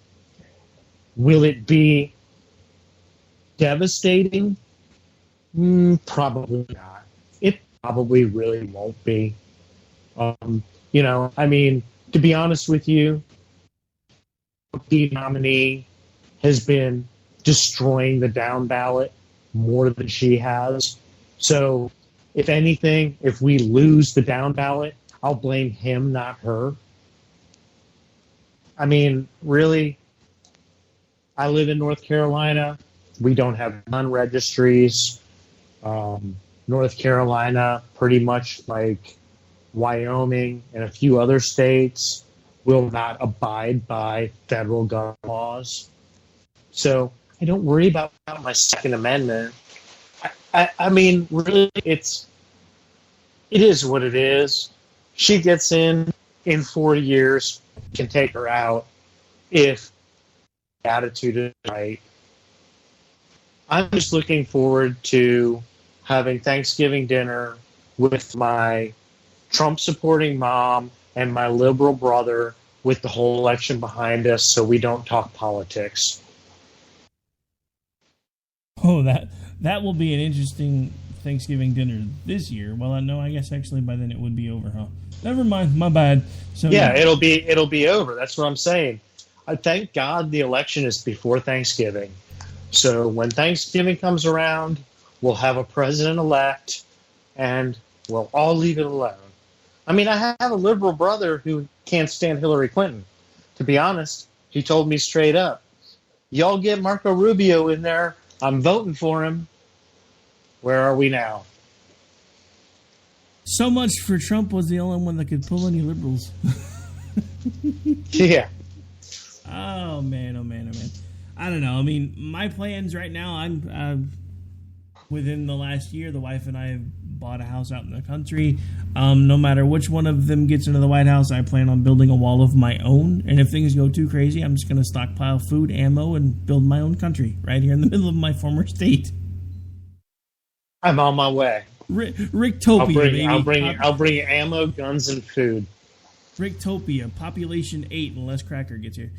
Will it be devastating? Probably not. It probably really won't be. I mean, to be honest with you, the nominee has been destroying the down ballot more than she has. So, if anything, if we lose the down ballot, I'll blame him, not her. I mean, really, I live in North Carolina. We don't have gun registries. North Carolina, pretty much like Wyoming and a few other states, will not abide by federal gun laws. So I don't worry about my Second Amendment. I mean, really, it is what it is. She gets in 4 years, can take her out if the attitude is right. I'm just looking forward to having Thanksgiving dinner with my Trump-supporting mom and my liberal brother with the whole election behind us so we don't talk politics. Oh, that will be an interesting Thanksgiving dinner this year. Well, no, I guess actually by then it would be over, huh? Never mind, my bad. So yeah, it'll be over. That's what I'm saying. I thank God the election is before Thanksgiving. So when Thanksgiving comes around, we'll have a president-elect, and we'll all leave it alone. I mean, I have a liberal brother who can't stand Hillary Clinton. To be honest, he told me straight up, y'all get Marco Rubio in there, I'm voting for him. Where are we now? So much for Trump was the only one that could pull any liberals. Yeah. Oh, man, oh, man, oh, man. I don't know. I mean, my plans right now, I'm within the last year, the wife and I have bought a house out in the country. No matter which one of them gets into the White House, I plan on building a wall of my own. And if things go too crazy, I'm just going to stockpile food, ammo, and build my own country right here in the middle of my former state. I'm on my way. Ricktopia, baby. I'll bring ammo, guns, and food. Ricktopia, population 8 unless Cracker gets here.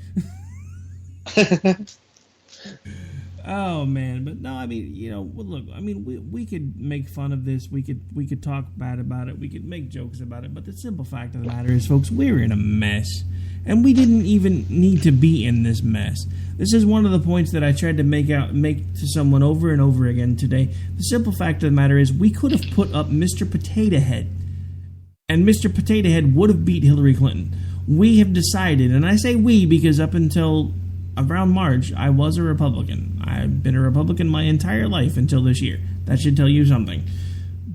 Oh man, but no, I mean, look, I mean, we could make fun of this, we could talk bad about it, we could make jokes about it, but the simple fact of the matter is, folks, we're in a mess, and we didn't even need to be in this mess. This is one of the points that I tried to make to someone over and over again today. The simple fact of the matter is, we could have put up Mr. Potato Head, and Mr. Potato Head would have beat Hillary Clinton. We have decided, and I say we because up until around March, I was a Republican. I've been a Republican my entire life until this year. That should tell you something.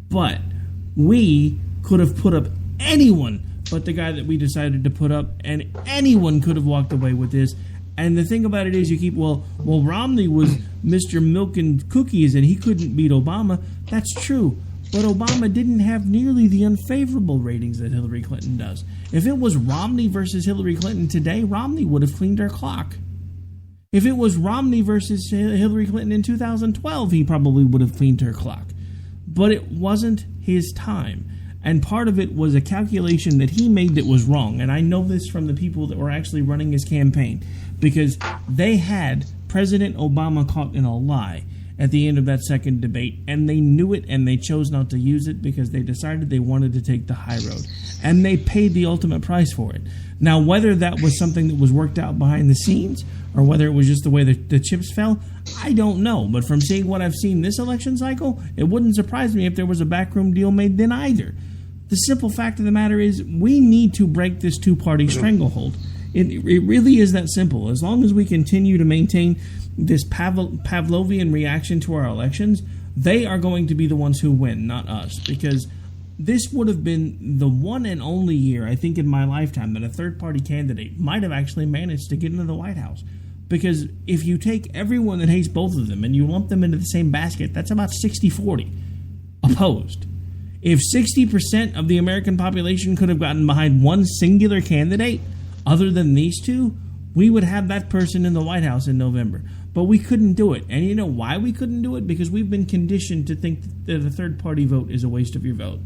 But we could have put up anyone but the guy that we decided to put up, and anyone could have walked away with this. And the thing about it is, you keep, well, Romney was Mr. Milk and Cookies, and he couldn't beat Obama. That's true. But Obama didn't have nearly the unfavorable ratings that Hillary Clinton does. If it was Romney versus Hillary Clinton today, Romney would have cleaned our clock. If it was Romney versus Hillary Clinton in 2012, he probably would have cleaned her clock. But it wasn't his time. And part of it was a calculation that he made that was wrong. And I know this from the people that were actually running his campaign, because they had President Obama caught in a lie at the end of that second debate, and they knew it, and they chose not to use it because they decided they wanted to take the high road. And they paid the ultimate price for it. Now, whether that was something that was worked out behind the scenes, or whether it was just the way the chips fell, I don't know. But from seeing what I've seen this election cycle, it wouldn't surprise me if there was a backroom deal made then either. The simple fact of the matter is, we need to break this two-party stranglehold. It really is that simple. As long as we continue to maintain this Pavlovian reaction to our elections, they are going to be the ones who win, not us. Because this would have been the one and only year, I think, in my lifetime that a third-party candidate might have actually managed to get into the White House. Because if you take everyone that hates both of them and you lump them into the same basket, that's about 60-40 opposed. If 60% of the American population could have gotten behind one singular candidate other than these two, we would have that person in the White House in November. But we couldn't do it. And you know why we couldn't do it? Because we've been conditioned to think that a third-party vote is a waste of your vote.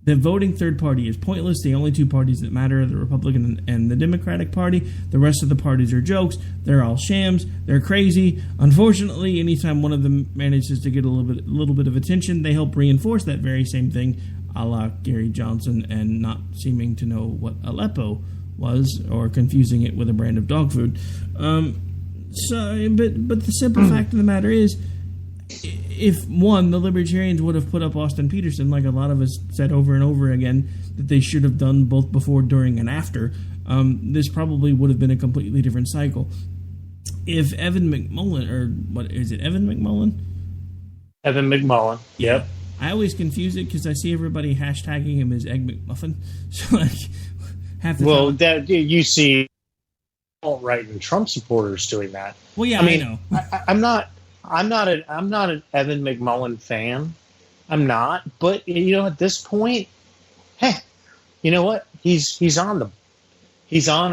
The voting third party is pointless. The only two parties that matter are the Republican and the Democratic Party. The rest of the parties are jokes. They're all shams. They're crazy. Unfortunately, anytime one of them manages to get a little bit of attention, they help reinforce that very same thing, a la Gary Johnson and not seeming to know what Aleppo was or confusing it with a brand of dog food. But the simple fact of the matter is, if, one, the Libertarians would have put up Austin Peterson, like a lot of us said over and over again, that they should have done both before, during, and after, this probably would have been a completely different cycle. If Evan McMullen, or what is it, Evan McMullen? Evan McMullen, yep. I always confuse it because I see everybody hashtagging him as Egg McMuffin. So, like, half the time. That you see alt-right and Trump supporters doing that. Well, yeah, I know. I'm not an Evan McMullen fan. I'm not. But at this point, hey, you know what? He's on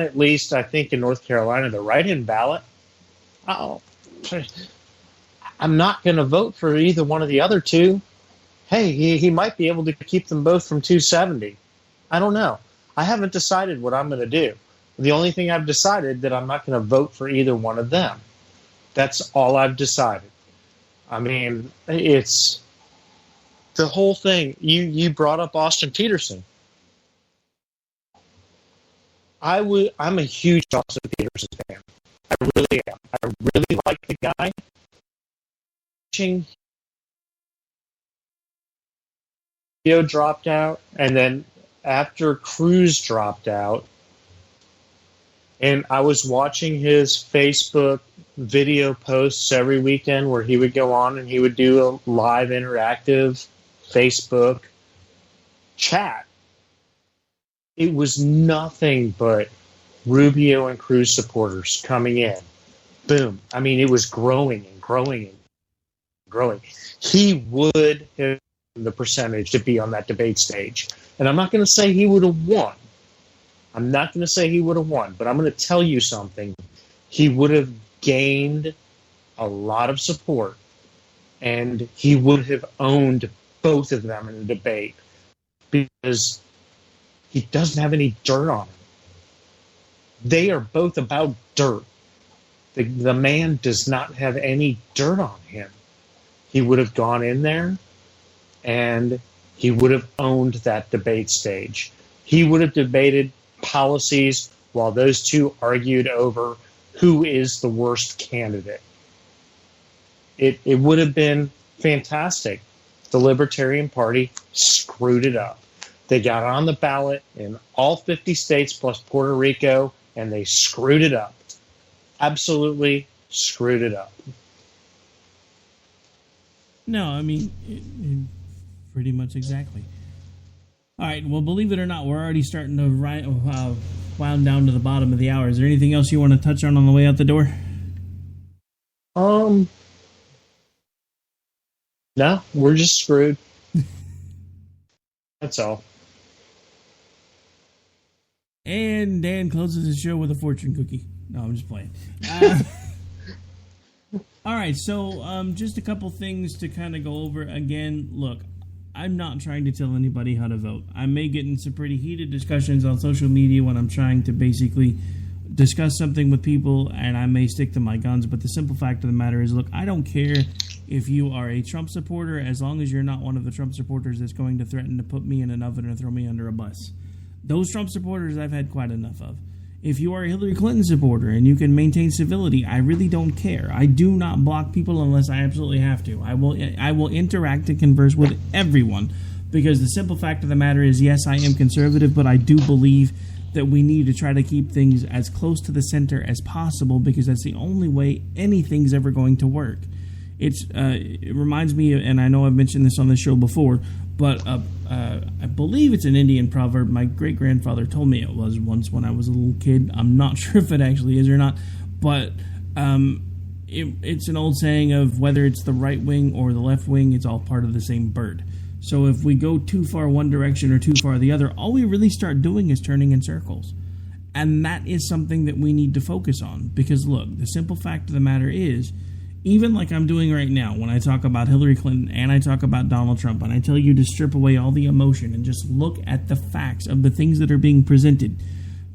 at least, I think, in North Carolina, the write-in ballot. I'm not going to vote for either one of the other two. Hey, he might be able to keep them both from 270. I don't know. I haven't decided what I'm going to do. The only thing I've decided that I'm not going to vote for either one of them. That's all I've decided. I mean, it's the whole thing. You brought up Austin Peterson. I'm a huge Austin Peterson fan. I really am. I really like the guy. Video dropped out, and then after Cruz dropped out, and I was watching his Facebook video posts every weekend where he would go on and he would do a live interactive Facebook chat. It was nothing but Rubio and Cruz supporters coming in. Boom. I mean, it was growing and growing and growing. He would have the percentage to be on that debate stage. And I'm not going to say he would have won. But I'm going to tell you something. He would have gained a lot of support, and he would have owned both of them in the debate because he doesn't have any dirt on him. They are both about dirt. The man does not have any dirt on him. He would have gone in there, and he would have owned that debate stage. He would have debated policies while those two argued over who is the worst candidate. It would have been fantastic. The Libertarian Party screwed it up. They got on the ballot in all 50 states plus Puerto Rico, and they screwed it up. Absolutely screwed it up. No, I mean, pretty much exactly. All right, well, believe it or not, we're already starting to wound down to the bottom of the hour. Is there anything else you want to touch on the way out the door? No, we're just screwed. That's all. And Dan closes his show with a fortune cookie. No, I'm just playing. All right, so just a couple things to kind of go over. Again, look, I'm not trying to tell anybody how to vote. I may get in some pretty heated discussions on social media when I'm trying to basically discuss something with people, and I may stick to my guns, but the simple fact of the matter is, look, I don't care if you are a Trump supporter as long as you're not one of the Trump supporters that's going to threaten to put me in an oven or throw me under a bus. Those Trump supporters I've had quite enough of. If you are a Hillary Clinton supporter and you can maintain civility, I really don't care. I do not block people unless I absolutely have to. I will interact and converse with everyone because the simple fact of the matter is, yes, I am conservative, but I do believe that we need to try to keep things as close to the center as possible because that's the only way anything's ever going to work. It reminds me, and I know I've mentioned this on the show before, but I believe it's an Indian proverb. My great-grandfather told me it was once when I was a little kid. I'm not sure if it actually is or not, but it's an old saying of whether it's the right wing or the left wing, it's all part of the same bird. So if we go too far one direction or too far the other, all we really start doing is turning in circles. And that is something that we need to focus on. Because, look, the simple fact of the matter is, even like I'm doing right now, when I talk about Hillary Clinton and I talk about Donald Trump, and I tell you to strip away all the emotion and just look at the facts of the things that are being presented.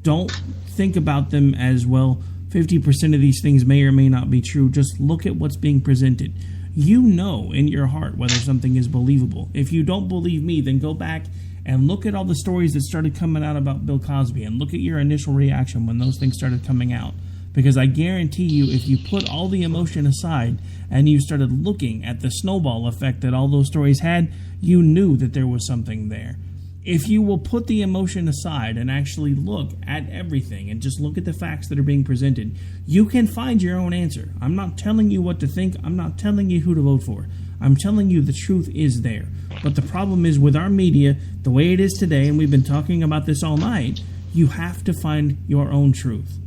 Don't think about them as, well, 50% of these things may or may not be true. Just look at what's being presented. You know in your heart whether something is believable. If you don't believe me, then go back and look at all the stories that started coming out about Bill Cosby and look at your initial reaction when those things started coming out. Because I guarantee you, if you put all the emotion aside and you started looking at the snowball effect that all those stories had, you knew that there was something there. If you will put the emotion aside and actually look at everything and just look at the facts that are being presented, you can find your own answer. I'm not telling you what to think. I'm not telling you who to vote for. I'm telling you the truth is there. But the problem is with our media, the way it is today, and we've been talking about this all night, you have to find your own truth.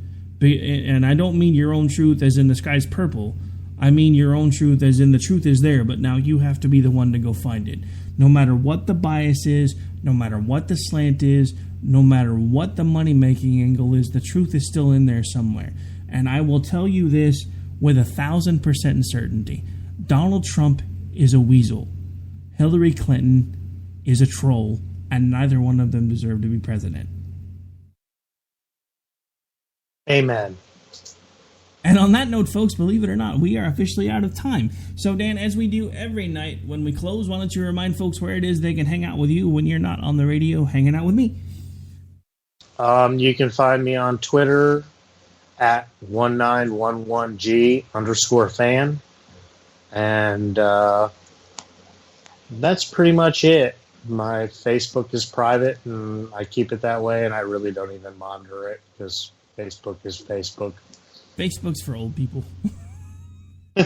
And I don't mean your own truth as in the sky's purple. I mean your own truth as in the truth is there, but now you have to be the one to go find it. No matter what the bias is, no matter what the slant is, no matter what the money-making angle is, the truth is still in there somewhere. And I will tell you this with 1,000% certainty. Donald Trump is a weasel. Hillary Clinton is a troll, and neither one of them deserve to be president. Amen. And on that note, folks, believe it or not, we are officially out of time. So, Dan, as we do every night when we close, why don't you remind folks where it is they can hang out with you when you're not on the radio hanging out with me? You can find me on Twitter at 1911G_fan. And that's pretty much it. My Facebook is private, and I keep it that way, and I really don't even monitor it because Facebook is Facebook. Facebook's for old people. All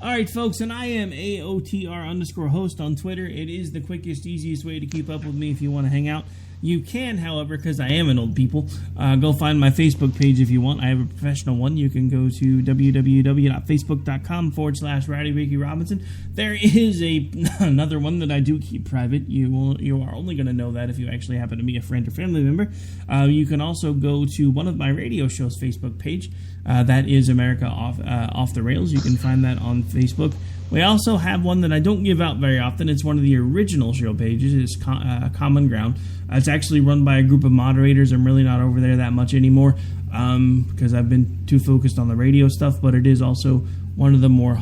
right, folks, and I am AOTR_host on Twitter. It is the quickest, easiest way to keep up with me if you want to hang out. You can, however, because I am an old people, go find my Facebook page if you want. I have a professional one. You can go to www.facebook.com/Rowdy Ricky Robinson. There is another one that I do keep private. You are only going to know that if you actually happen to be a friend or family member. You can also go to one of my radio shows' Facebook page. That is America Off the Rails. You can find that on Facebook. We also have one that I don't give out very often. It's one of the original show pages. It's Common Ground. It's actually run by a group of moderators. I'm really not over there that much anymore because I've been too focused on the radio stuff, but it is also one of the more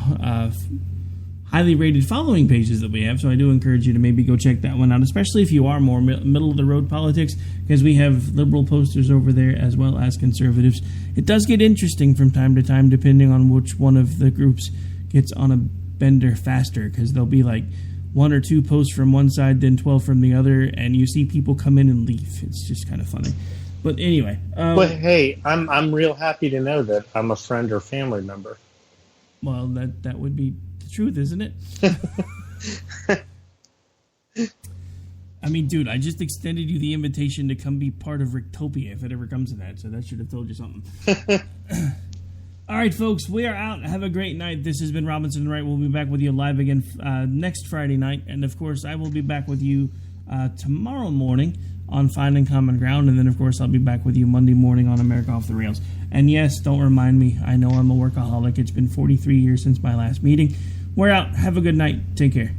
highly rated following pages that we have, so I do encourage you to maybe go check that one out, especially if you are more middle-of-the-road politics, because we have liberal posters over there as well as conservatives. It does get interesting from time to time, depending on which one of the groups gets on a bender faster, because there'll be like 1 or 2 posts from one side, then 12 from the other, and you see people come in and leave. It's just kind of funny. But anyway. But hey, I'm real happy to know that I'm a friend or family member. Well, that would be the truth, isn't it? I mean, dude, I just extended you the invitation to come be part of Ricktopia if it ever comes to that, so that should have told you something. All right, folks, we are out. Have a great night. This has been Robinson and Wright. We'll be back with you live again next Friday night. And, of course, I will be back with you tomorrow morning on Finding Common Ground. And then, of course, I'll be back with you Monday morning on America Off the Rails. And, yes, don't remind me. I know I'm a workaholic. It's been 43 years since my last meeting. We're out. Have a good night. Take care.